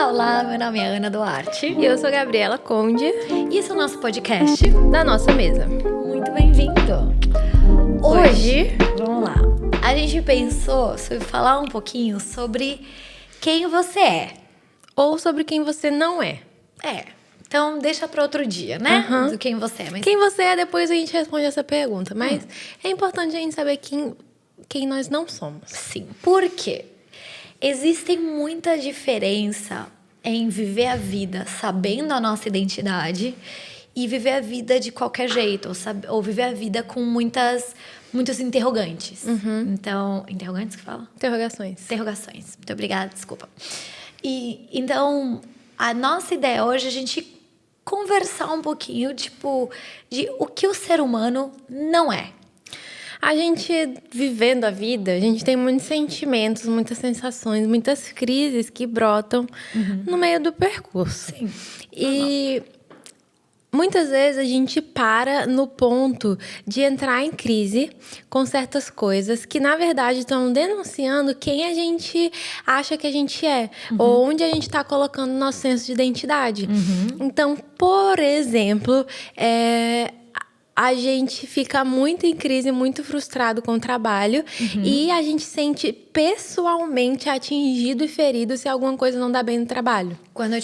Olá, meu nome é Ana Duarte. E eu sou Gabriela Conde. E esse é o nosso podcast Da Nossa Mesa. Muito bem-vindo! Hoje, vamos lá. A gente pensou sobre falar um pouquinho sobre quem você é. Ou sobre quem você não é. Então deixa para outro dia, né? Do quem você é. Mas... Quem você é, depois a gente responde essa pergunta. Mas é importante a gente saber quem nós não somos. Sim, por quê? Existe muita diferença em viver a vida sabendo a nossa identidade e viver a vida de qualquer jeito, ou viver a vida com muitos interrogantes. Então, interrogantes que fala? Interrogações. Interrogações. Muito obrigada, desculpa. E então, a nossa ideia hoje é a gente conversar um pouquinho, de o que o ser humano não é. A gente, vivendo a vida, a gente tem muitos sentimentos, muitas sensações, muitas crises que brotam no meio do percurso. Sim. E muitas vezes a gente para no ponto de entrar em crise com certas coisas que, na verdade, estão denunciando quem a gente acha que a gente é, ou onde a gente está colocando nosso senso de identidade. Então, por exemplo, a gente fica muito em crise, muito frustrado com o trabalho e a gente sente pessoalmente atingido e ferido se alguma coisa não dá bem no trabalho. Quando,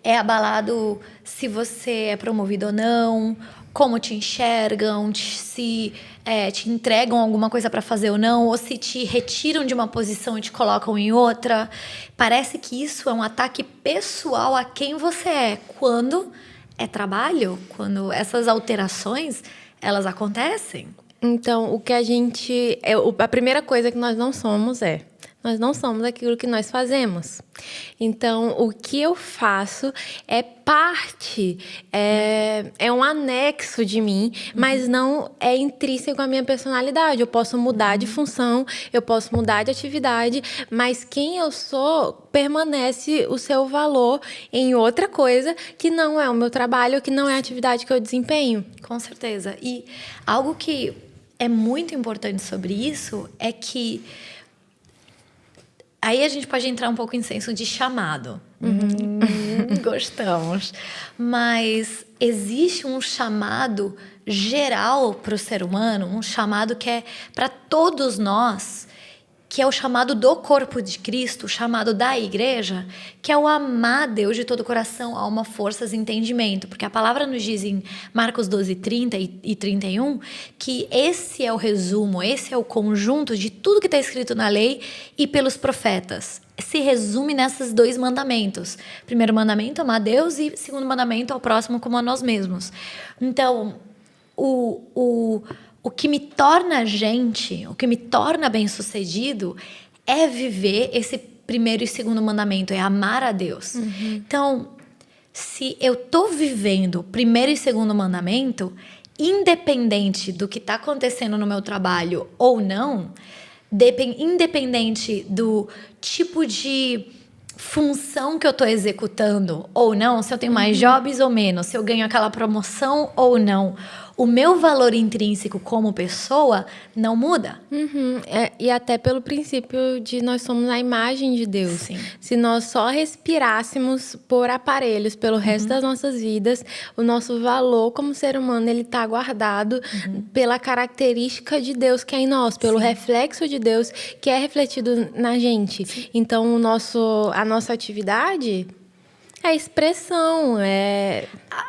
é abalado se você é promovido ou não, como te enxergam, se te entregam alguma coisa para fazer ou não, ou se te retiram de uma posição e te colocam em outra. Parece que isso é um ataque pessoal a quem você é, quando é trabalho, quando essas alterações, elas acontecem. Então, a primeira coisa que nós não somos nós não somos aquilo que nós fazemos. Então, o que eu faço é parte, é um anexo de mim, mas não é intrínseco à minha personalidade. Eu posso mudar de função, eu posso mudar de atividade, mas quem eu sou permanece o seu valor em outra coisa que não é o meu trabalho, que não é a atividade que eu desempenho. Com certeza. E algo que é muito importante sobre isso é que aí a gente pode entrar um pouco em senso de chamado. Gostamos. Mas existe um chamado geral para o ser humano, um chamado que é para todos nós, que é o chamado do corpo de Cristo, o chamado da igreja, que é o amar a Deus de todo o coração, alma, forças e entendimento. Porque a palavra nos diz em Marcos 12, 30 e 31, que esse é o resumo, esse é o conjunto de tudo que está escrito na lei e pelos profetas. Se resume nesses 2 mandamentos. Primeiro mandamento, amar a Deus, e segundo mandamento, ao próximo como a nós mesmos. Então, o que me torna gente, o que me torna bem-sucedido é viver esse primeiro e segundo mandamento, é amar a Deus. Então, se eu tô vivendo o primeiro e segundo mandamento, independente do que está acontecendo no meu trabalho ou não, independente do tipo de função que eu estou executando ou não, se eu tenho mais jobs ou menos, se eu ganho aquela promoção ou não, o meu valor intrínseco como pessoa não muda. E até pelo princípio de nós somos a imagem de Deus. Sim. Se nós só respirássemos por aparelhos pelo resto das nossas vidas, o nosso valor como ser humano ele está guardado pela característica de Deus que é em nós, pelo reflexo de Deus que é refletido na gente. Sim. Então, a nossa atividade é expressão.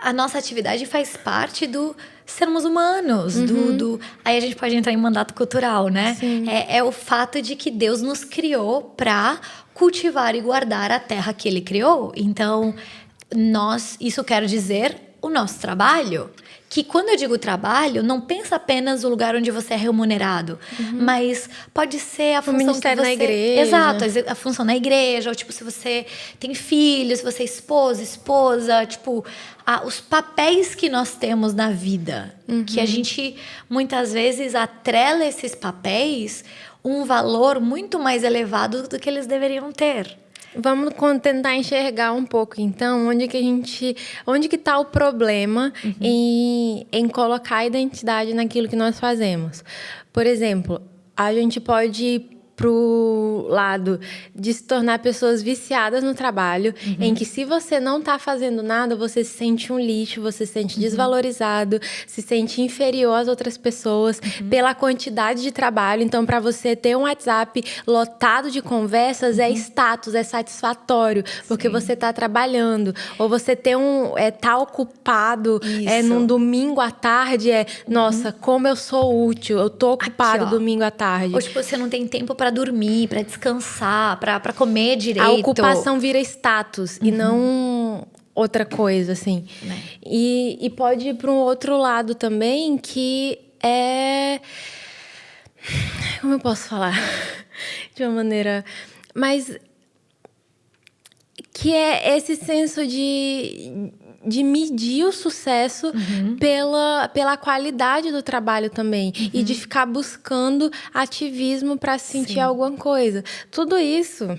A nossa atividade faz parte do sermos humanos, aí a gente pode entrar em mandato cultural, né? É o fato de que Deus nos criou para cultivar e guardar a terra que Ele criou. Então, isso quer dizer o nosso trabalho. Que quando eu digo trabalho, não pensa apenas o lugar onde você é remunerado, mas pode ser a função ministério que você... na igreja. Exato, a função na igreja, ou se você tem filhos, se você é esposa, os papéis que nós temos na vida, que a gente muitas vezes atrela esses papéis um valor muito mais elevado do que eles deveriam ter. Vamos tentar enxergar um pouco, então, onde que está o problema em colocar a identidade naquilo que nós fazemos. Por exemplo, a gente pode pro lado de se tornar pessoas viciadas no trabalho, em que se você não tá fazendo nada, você se sente um lixo, você se sente desvalorizado, se sente inferior às outras pessoas pela quantidade de trabalho. Então, para você ter um WhatsApp lotado de conversas é status, é satisfatório, porque você tá trabalhando. Ou você ter tá ocupado num domingo à tarde, nossa, como eu sou útil, eu tô ocupado Aqui, ó. domingo à tarde. Ou tipo, você não tem tempo pra dormir, pra descansar, pra comer direito. A ocupação vira status e não outra coisa, assim. E pode ir para um outro lado também, que é... Como eu posso falar? De uma maneira... Mas... Que é esse senso de medir o sucesso pela qualidade do trabalho também. E de ficar buscando ativismo para sentir alguma coisa. Tudo isso,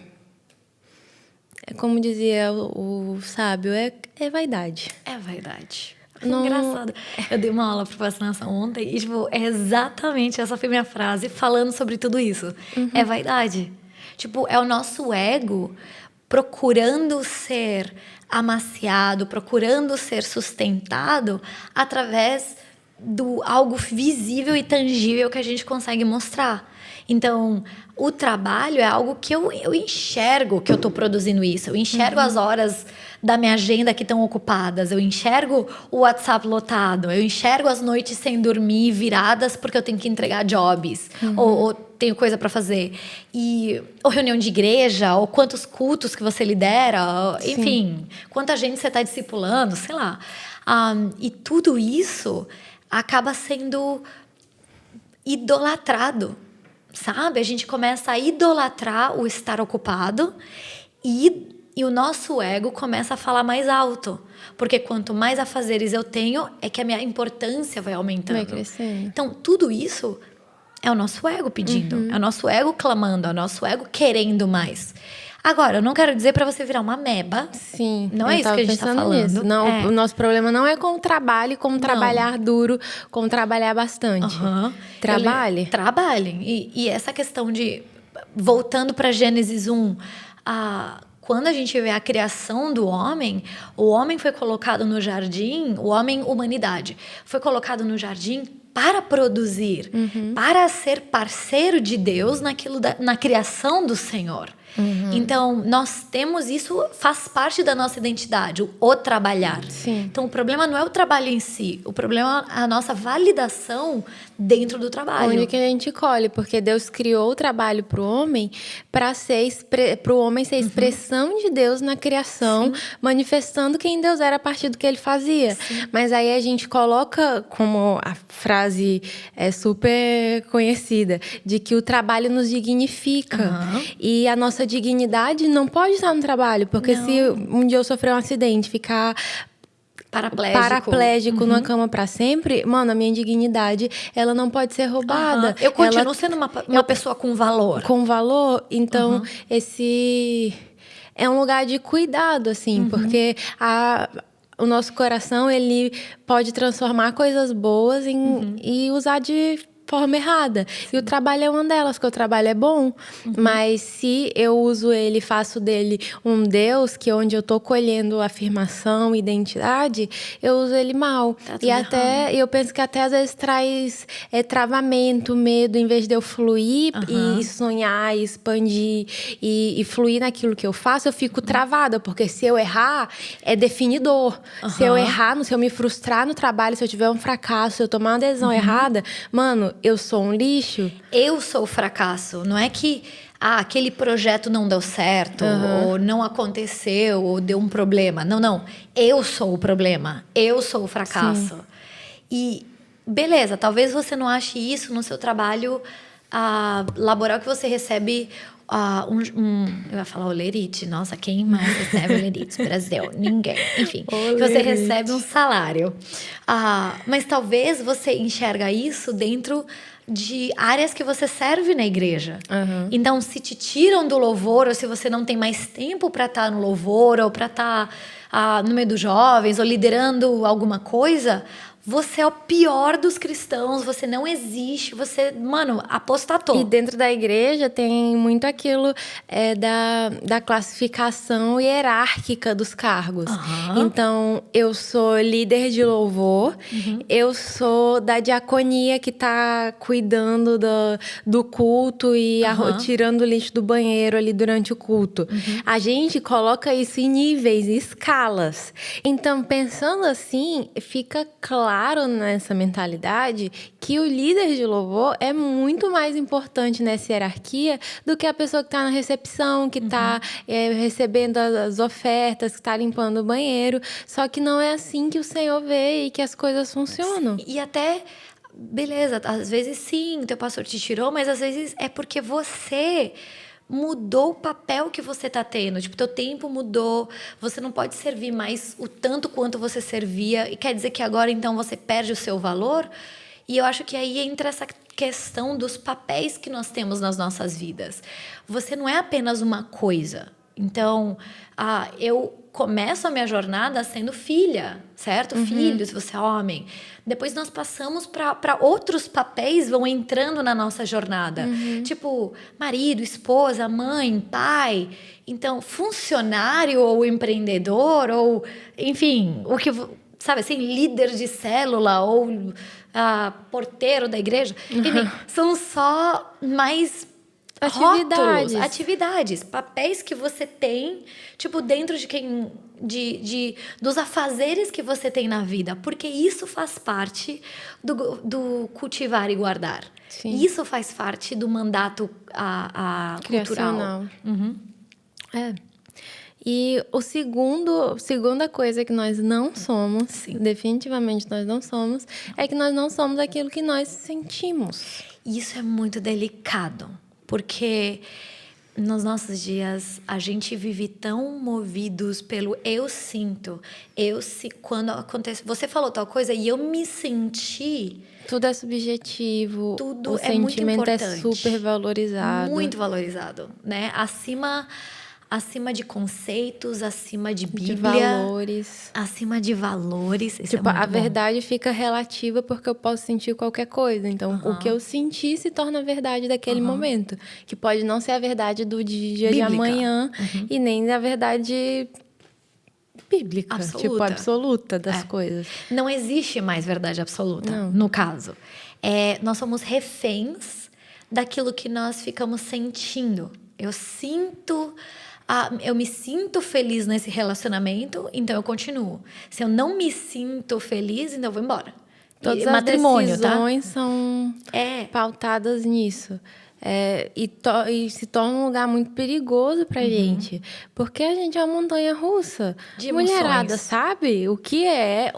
como dizia o sábio, é vaidade. É vaidade. Não... Engraçado. Eu dei uma aula para procrastinação ontem e, tipo, é exatamente essa foi minha frase falando sobre tudo isso. É vaidade. Tipo, é o nosso ego procurando ser amaciado, procurando ser sustentado através do algo visível e tangível que a gente consegue mostrar. Então, o trabalho é algo que eu enxergo que eu estou produzindo isso. Eu enxergo as horas da minha agenda que estão ocupadas. Eu enxergo o WhatsApp lotado. Eu enxergo as noites sem dormir viradas porque eu tenho que entregar jobs. Ou tenho coisa para fazer. Ou reunião de igreja, ou quantos cultos que você lidera. Enfim, quanta gente você está discipulando, sei lá. E tudo isso acaba sendo idolatrado. Sabe? A gente começa a idolatrar o estar ocupado e o nosso ego começa a falar mais alto. Porque quanto mais afazeres eu tenho, é que a minha importância vai aumentando. Vai crescendo. Então, tudo isso é o nosso ego pedindo. É o nosso ego clamando, é o nosso ego querendo mais. Agora, eu não quero dizer pra você virar uma ameba. Sim. Não é isso que a gente tá falando. Nisso. Não, o nosso problema não é com o trabalho, com trabalhar duro, com trabalhar bastante. Trabalhe. Trabalhem. E essa questão de... Voltando pra Gênesis 1, quando a gente vê a criação do homem, o homem foi colocado no jardim, o homem, humanidade, foi colocado no jardim para produzir, para ser parceiro de Deus na criação do Senhor. Então, nós temos isso, faz parte da nossa identidade, o trabalhar. Sim. Então, o problema não é o trabalho em si, o problema é a nossa validação dentro do trabalho. Onde que a gente colhe, porque Deus criou o trabalho para o homem para o homem ser expressão de Deus na criação, manifestando quem Deus era a partir do que ele fazia. Mas aí a gente coloca, como a frase é super conhecida, de que o trabalho nos dignifica. E a nossa dignidade não pode estar no trabalho, porque se um dia eu sofrer um acidente, ficar paraplégico numa cama para sempre, mano, a minha dignidade, ela não pode ser roubada. Eu continuo sendo uma pessoa com valor. Com valor, então esse é um lugar de cuidado, assim, porque o nosso coração, ele pode transformar coisas boas e usar de forma errada. E o trabalho é uma delas, porque o trabalho é bom, mas se eu uso ele, faço dele um Deus, que é onde eu tô colhendo afirmação, identidade, eu uso ele mal. E eu penso que até às vezes traz travamento, medo, em vez de eu fluir e sonhar, e expandir e fluir naquilo que eu faço, eu fico travada, porque se eu errar, é definidor. Se eu errar, se eu me frustrar no trabalho, se eu tiver um fracasso, se eu tomar uma decisão errada, mano, eu sou um lixo. Eu sou o fracasso. Não é que aquele projeto não deu certo, ou não aconteceu, ou deu um problema. Não. Eu sou o problema. Eu sou o fracasso. Sim. E, beleza, talvez você não ache isso no seu trabalho laboral, que você recebe eu ia falar olerite. Nossa, quem mais recebe olerite no Brasil? Ninguém. Enfim, que você recebe um salário. Mas talvez você enxerga isso dentro de áreas que você serve na igreja. Então, se te tiram do louvor, ou se você não tem mais tempo para estar no louvor, ou para estar no meio dos jovens, ou liderando alguma coisa, você é o pior dos cristãos, você não existe, você, mano, apostatou. E dentro da igreja tem muito aquilo da classificação hierárquica dos cargos. Aham. Então, eu sou líder de louvor, eu sou da diaconia que tá cuidando do culto e tirando o lixo do banheiro ali durante o culto. A gente coloca isso em níveis, em escalas. Então, pensando assim, fica claro nessa mentalidade que o líder de louvor é muito mais importante nessa hierarquia do que a pessoa que está na recepção, que está recebendo as ofertas, que está limpando o banheiro. Só que não é assim que o Senhor vê e que as coisas funcionam. E até, beleza, às vezes sim, teu pastor te tirou, mas às vezes é porque você mudou o papel que você tá tendo. Tipo, teu tempo mudou, você não pode servir mais o tanto quanto você servia, e quer dizer que agora então você perde o seu valor? E eu acho que aí entra essa questão dos papéis que nós temos nas nossas vidas. Você não é apenas uma coisa. Então, eu começo a minha jornada sendo filha, certo? Filho, se você é homem. Depois nós passamos para outros papéis, vão entrando na nossa jornada. Tipo, marido, esposa, mãe, pai. Então, funcionário ou empreendedor, ou, enfim, o que, sabe assim, líder de célula ou porteiro da igreja. Enfim, são só mais atividades, papéis que você tem, tipo, dentro de quem, dos afazeres que você tem na vida, porque isso faz parte do cultivar e guardar. Sim. Isso faz parte do mandato cultural. E segunda coisa que nós não somos, definitivamente nós não somos, é que nós não somos aquilo que nós sentimos. Isso é muito delicado. Porque nos nossos dias a gente vive tão movidos pelo eu sinto. Quando acontece, você falou tal coisa e eu me senti. Tudo é subjetivo. Tudo o é muito sentimento importante. É super valorizado. Muito valorizado, né? Acima de conceitos, acima de Bíblia. De valores. Acima de valores. Isso tipo, é muito a bom. verdade fica relativa porque eu posso sentir qualquer coisa. Então, o que eu senti se torna a verdade daquele momento. Que pode não ser a verdade do dia de amanhã e nem a verdade bíblica. Absoluta das coisas. Não existe mais verdade absoluta, no caso. Nós somos reféns daquilo que nós ficamos sentindo. Eu me sinto feliz nesse relacionamento, então eu continuo. Se eu não me sinto feliz, então eu vou embora. Todas as decisões são pautadas nisso. E se torna um lugar muito perigoso pra gente. Porque a gente é uma montanha russa. De emoções. Mulherada sabe o que é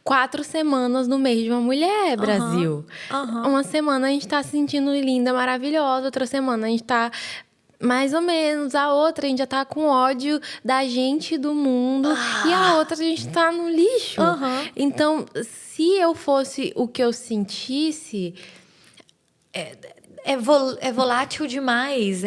4 semanas no mês de uma mulher, Brasil. Uma semana a gente tá se sentindo linda, maravilhosa. Outra semana a gente tá mais ou menos. A outra a gente já tá com ódio da gente e do mundo. E a outra a gente tá no lixo. Então, se eu fosse o que eu sentisse... É volátil demais.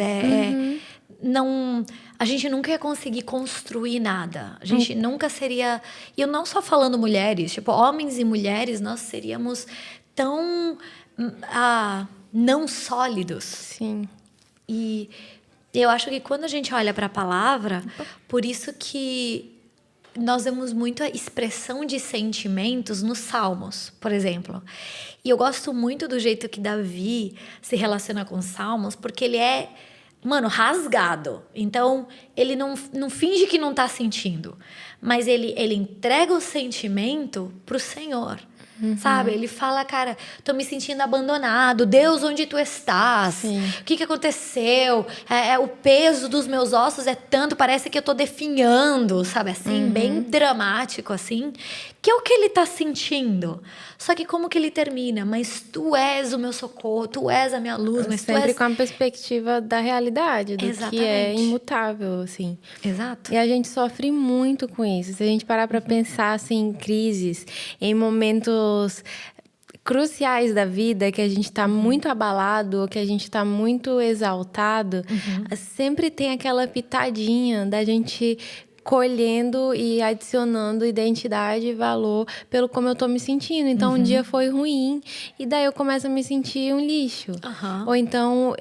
A gente nunca ia conseguir construir nada. A gente nunca seria... E eu não só falando mulheres. Tipo, homens e mulheres, nós seríamos tão não sólidos. Sim. E eu acho que quando a gente olha para a palavra, por isso que nós vemos muito a expressão de sentimentos nos Salmos, por exemplo. E eu gosto muito do jeito que Davi se relaciona com os Salmos, porque ele é, rasgado. Então, ele não finge que não está sentindo, mas ele entrega o sentimento pro Senhor. Sabe? Ele fala, cara, tô me sentindo abandonado. Deus, onde tu estás? Sim. O que aconteceu? O peso dos meus ossos é tanto, parece que eu tô definhando, sabe? Assim, bem dramático, assim. Que é o que ele tá sentindo. Só que como que ele termina? Mas tu és o meu socorro, tu és a minha luz. Mas sempre tu és... com a perspectiva da realidade, do que é imutável, assim. Exato. E a gente sofre muito com isso. Se a gente parar para pensar, assim, em crises, em momentos cruciais da vida, que a gente está muito abalado, que a gente está muito exaltado, sempre tem aquela pitadinha da gente colhendo e adicionando identidade e valor pelo como eu tô me sentindo. Então, um dia foi ruim e daí eu começo a me sentir um lixo. Ou então,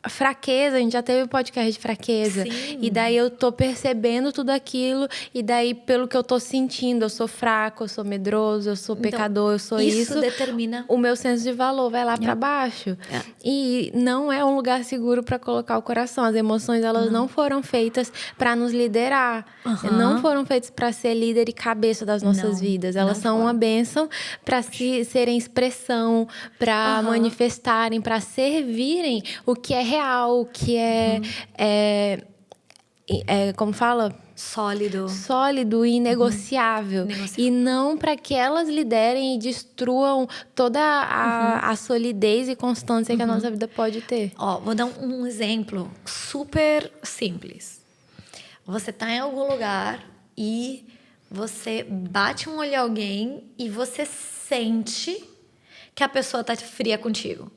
a fraqueza, a gente já teve podcast de fraqueza. Sim. E daí eu tô percebendo tudo aquilo, e daí pelo que eu tô sentindo, eu sou fraco, eu sou medroso, eu sou pecador, eu sou isso. Isso determina... O meu senso de valor vai lá pra baixo. E não é um lugar seguro pra colocar o coração. As emoções, elas não foram feitas pra nos liderar. Não foram feitas pra ser líder e cabeça das nossas vidas. Elas são uma bênção pra serem expressão, pra manifestarem, pra servirem o que é real, o que como fala? Sólido e inegociável. E não para que elas liderem e destruam toda a solidez e constância que a nossa vida pode ter. Ó, vou dar um exemplo super simples. Você tá em algum lugar e você bate um olho em alguém e você sente que a pessoa tá fria contigo.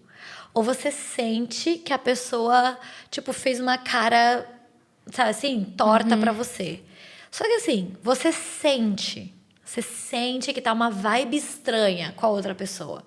Ou você sente que a pessoa, tipo, fez uma cara, sabe assim, torta pra você. Só que assim, você sente que tá uma vibe estranha com a outra pessoa.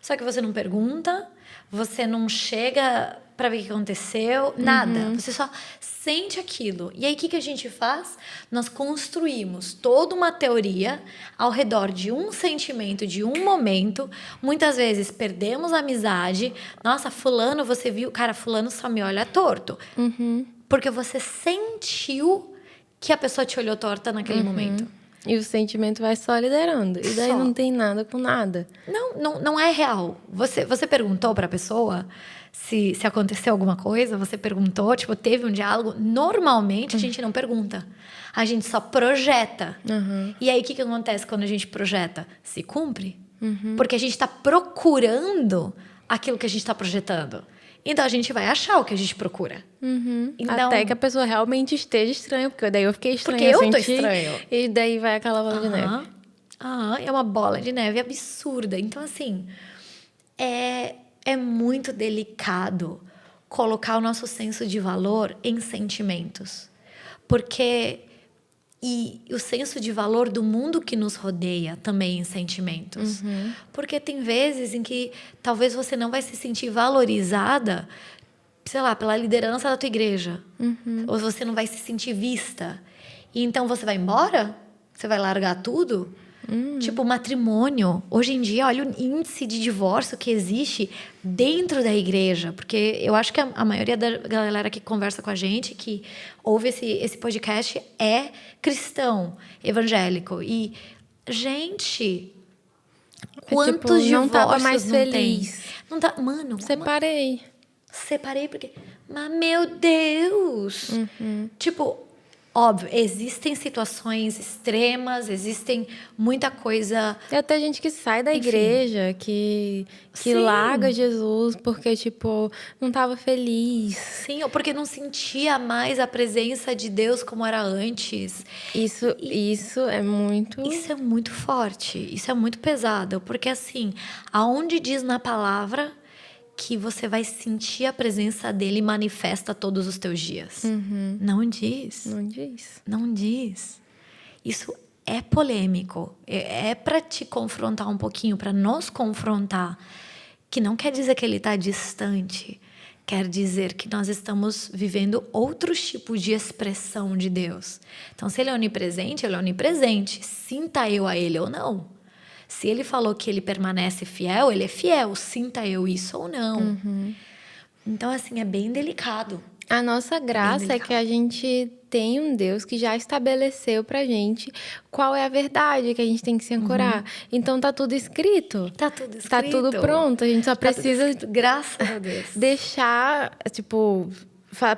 Só que você não pergunta, você não chega pra ver o que aconteceu, nada. Você só sente aquilo. E aí, o que a gente faz? Nós construímos toda uma teoria ao redor de um sentimento, de um momento. Muitas vezes perdemos a amizade. Nossa, fulano, você viu? Cara, fulano só me olha torto. Porque você sentiu que a pessoa te olhou torta naquele momento. E o sentimento vai só liderando. E daí não tem nada com nada. Não é real. Você perguntou pra pessoa se aconteceu alguma coisa? Você perguntou? Tipo, teve um diálogo? Normalmente, a gente não pergunta. A gente só projeta. E aí, o que acontece quando a gente projeta? Se cumpre. Porque a gente tá procurando aquilo que a gente tá projetando. Então, a gente vai achar o que a gente procura. Então, até que a pessoa realmente esteja estranha. Porque daí eu fiquei estranha. Porque eu tô estranho. E daí vai aquela bola de neve. É uma bola de neve absurda. Então, assim, é muito delicado colocar o nosso senso de valor em sentimentos. Porque... E o senso de valor do mundo que nos rodeia também em sentimentos. Porque tem vezes em que talvez você não vai se sentir valorizada, sei lá, pela liderança da tua igreja. Ou você não vai se sentir vista. E então você vai embora? Você vai largar tudo? Tipo, matrimônio. Hoje em dia, olha o índice de divórcio que existe dentro da igreja. Porque eu acho que a maioria da galera que conversa com a gente, que ouve esse podcast, é cristão, evangélico. E, gente, quantos divórcios não tava mais não feliz. tem? Não tá, mano, Separei porque... Mas, meu Deus! Tipo... Óbvio, existem situações extremas, existem muita coisa... Tem até gente que sai da igreja, que larga Jesus porque, tipo, não estava feliz. Sim, ou porque não sentia mais a presença de Deus como era antes. Isso é muito... Isso é muito forte, isso é muito pesado. Porque, assim, aonde diz na palavra que você vai sentir a presença dele manifesta todos os teus dias? Não diz. Não diz. Isso é polêmico. É para te confrontar um pouquinho, para nos confrontar. Que não quer dizer que ele está distante. Quer dizer que nós estamos vivendo outros tipos de expressão de Deus. Então, se ele é onipresente, ele é onipresente. Sinta eu a ele ou não. Se ele falou que ele permanece fiel, ele é fiel. Sinta eu isso ou não. Então, assim, é bem delicado. A nossa graça é que a gente tem um Deus que já estabeleceu pra gente qual é a verdade que a gente tem que se ancorar. Então, tá tudo escrito. Tá tudo escrito. Tá tudo pronto. A gente só precisa... Graças a Deus. Deixar, tipo...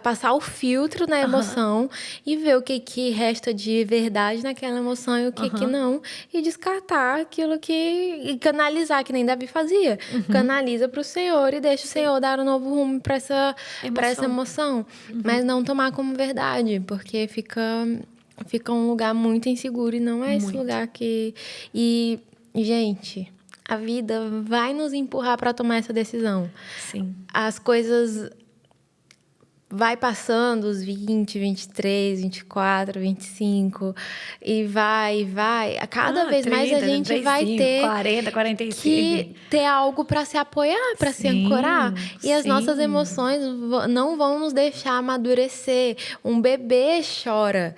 passar o filtro na emoção e ver o que resta de verdade naquela emoção e o que não. E descartar aquilo e canalizar, que nem Davi fazia. Canaliza para o Senhor e deixa o Senhor dar um novo rumo para essa emoção. Mas não tomar como verdade, porque fica um lugar muito inseguro e não é esse lugar que... E, gente... A vida vai nos empurrar para tomar essa decisão. Sim. As coisas... vai passando os 20, 23, 24, 25 e vai. Cada vez mais a 30, gente vai 35, ter 40, 45. que ter algo para se apoiar, para se Sim, ancorar. E as sim. nossas emoções não vão nos deixar amadurecer. Um bebê chora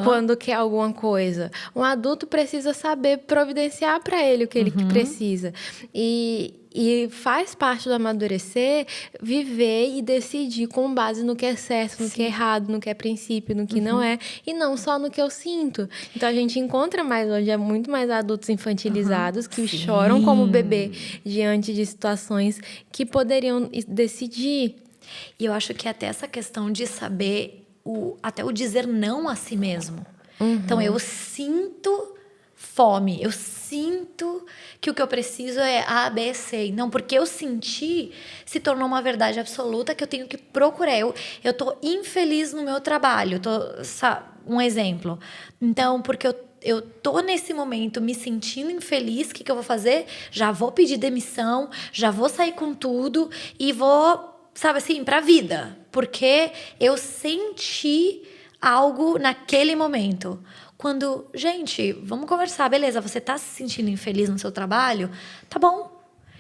quando quer alguma coisa. Um adulto precisa saber providenciar para ele o que ele precisa. E faz parte do amadurecer viver e decidir com base no que é certo, no que é errado, no que é princípio, no que não é, e não só no que eu sinto. Então a gente encontra mais hoje, muito mais adultos infantilizados que choram como bebê diante de situações que poderiam decidir. E eu acho que até essa questão de saber até o dizer não a si mesmo. Então eu sinto fome, eu sinto que o que eu preciso é A, B, C. Não, porque eu senti, se tornou uma verdade absoluta que eu tenho que procurar. Eu tô infeliz no meu trabalho. Um exemplo. Então, porque eu tô nesse momento me sentindo infeliz, o que eu vou fazer? Já vou pedir demissão, já vou sair com tudo e vou, sabe assim, pra vida. Porque eu senti algo naquele momento. Quando, gente, vamos conversar, beleza, você tá se sentindo infeliz no seu trabalho? Tá bom.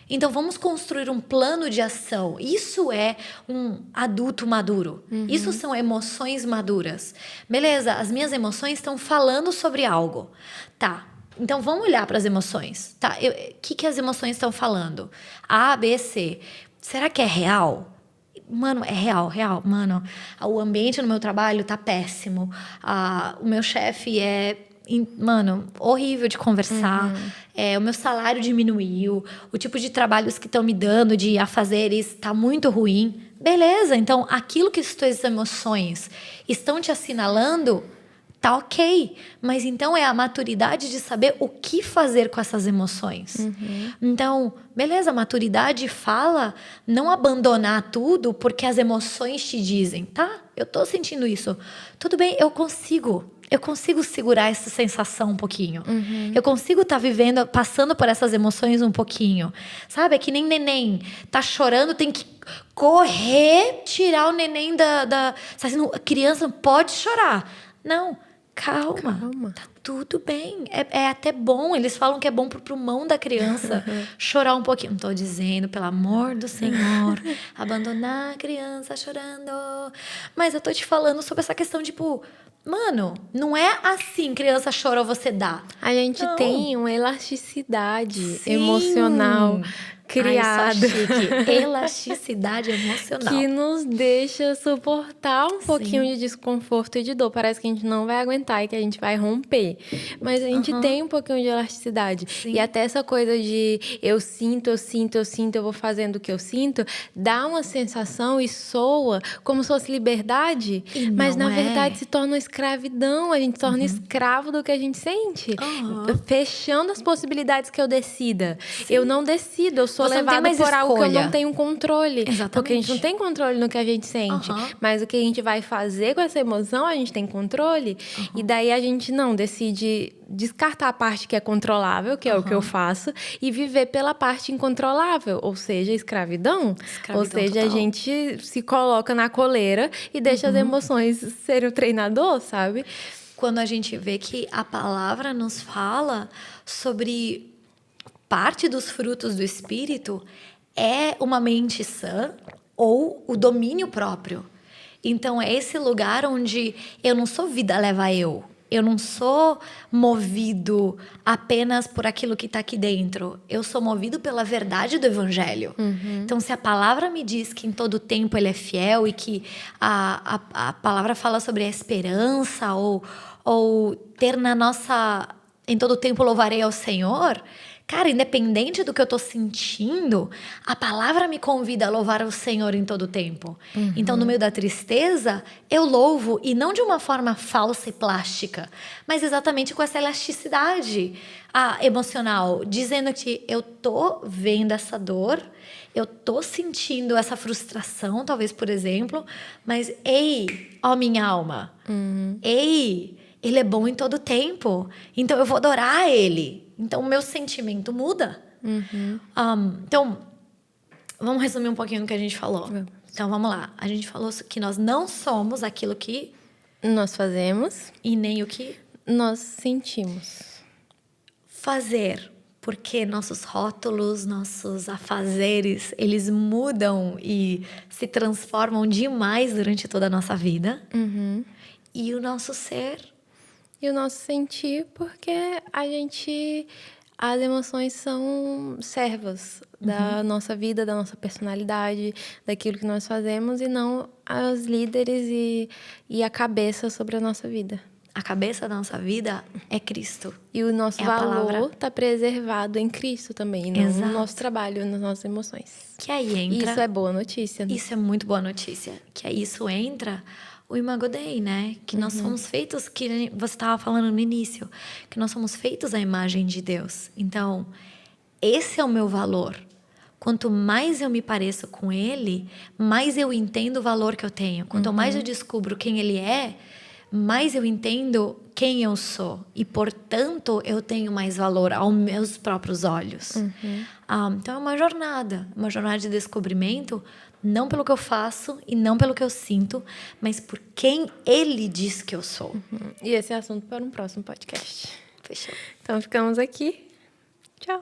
Então vamos construir um plano de ação. Isso é um adulto maduro. Isso são emoções maduras. Beleza, as minhas emoções estão falando sobre algo. Tá. Então vamos olhar para as emoções. Tá, o que as emoções estão falando? A, B, C. Será que é real? Mano, é real. Mano, o ambiente no meu trabalho tá péssimo. O meu chefe mano, horrível de conversar. O meu salário diminuiu. O tipo de trabalhos que estão me dando de afazeres tá muito ruim. Beleza, então aquilo que as tuas emoções estão te assinalando tá ok. Mas então é a maturidade de saber o que fazer com essas emoções. Então, beleza, a maturidade fala não abandonar tudo porque as emoções te dizem, tá? Eu tô sentindo isso. Tudo bem, eu consigo segurar essa sensação um pouquinho. Eu consigo estar vivendo, passando por essas emoções um pouquinho. Sabe? É que nem neném. Tá chorando, tem que correr, tirar o neném da... A criança não pode chorar. Não, calma. Tá tudo bem. É até bom. Eles falam que é bom pro pulmão da criança chorar um pouquinho. Não tô dizendo, pelo amor do Senhor, abandonar a criança chorando. Mas eu tô te falando sobre essa questão, tipo... Mano, não é assim, criança chora ou você dá. A gente tem uma elasticidade Sim. emocional criada. Ai, só chique. Elasticidade emocional. Que nos deixa suportar um pouquinho de desconforto e de dor. Parece que a gente não vai aguentar e que a gente vai romper. Mas a gente tem um pouquinho de elasticidade. Sim. E até essa coisa de eu sinto, eu vou fazendo o que eu sinto, dá uma sensação e soa como se fosse liberdade. Mas na verdade se torna uma escravidão. A gente se torna escravo do que a gente sente. Fechando as possibilidades que eu decida. Sim. Eu não decido, eu sou levada por algo que eu não tenho controle. Exatamente. Porque a gente não tem controle no que a gente sente. Mas o que a gente vai fazer com essa emoção, a gente tem controle. E daí a gente não decide descartar a parte que é controlável, que é o que eu faço, e viver pela parte incontrolável, ou seja, escravidão. Ou seja, total. A gente se coloca na coleira e deixa as emoções serem o treinador, sabe? Quando a gente vê que a palavra nos fala sobre parte dos frutos do Espírito é uma mente sã ou o domínio próprio. Então, é esse lugar onde eu não sou vida leva eu. Eu não sou movido apenas por aquilo que está aqui dentro. Eu sou movido pela verdade do Evangelho. Então, se a palavra me diz que em todo tempo ele é fiel e que a palavra fala sobre a esperança ou ter na nossa... Em todo tempo louvarei ao Senhor... Cara, independente do que eu tô sentindo, a palavra me convida a louvar o Senhor em todo o tempo. Então, no meio da tristeza, eu louvo, e não de uma forma falsa e plástica, mas exatamente com essa elasticidade emocional, dizendo que eu tô vendo essa dor, eu tô sentindo essa frustração, talvez, por exemplo, mas, ei, ó minha alma, ei, ele é bom em todo o tempo, então eu vou adorar ele. Então, o meu sentimento muda. Então, vamos resumir um pouquinho do que a gente falou. Então, vamos lá. A gente falou que nós não somos aquilo que... Nós fazemos E nem o que... nós sentimos. Fazer. Porque nossos rótulos, nossos afazeres, eles mudam e se transformam demais durante toda a nossa vida. E o nosso ser... E o nosso sentir, porque as emoções são servas da nossa vida, da nossa personalidade, daquilo que nós fazemos, e não as líderes e a cabeça sobre a nossa vida. A cabeça da nossa vida é Cristo. E o nosso valor está preservado em Cristo também, não no nosso trabalho, nas nossas emoções. Que aí entra... Isso é boa notícia, né? Isso é muito boa notícia. Que aí isso entra o Imago Dei, né? Que nós somos feitos, que você estava falando no início, que nós somos feitos à imagem de Deus. Então, esse é o meu valor. Quanto mais eu me pareço com Ele, mais eu entendo o valor que eu tenho. Quanto mais eu descubro quem Ele é, mais eu entendo quem eu sou. E, portanto, eu tenho mais valor aos meus próprios olhos. Então, é uma jornada de descobrimento, não pelo que eu faço e não pelo que eu sinto, mas por quem Ele diz que eu sou. E esse é assunto para um próximo podcast. Fechou. Então, ficamos aqui. Tchau.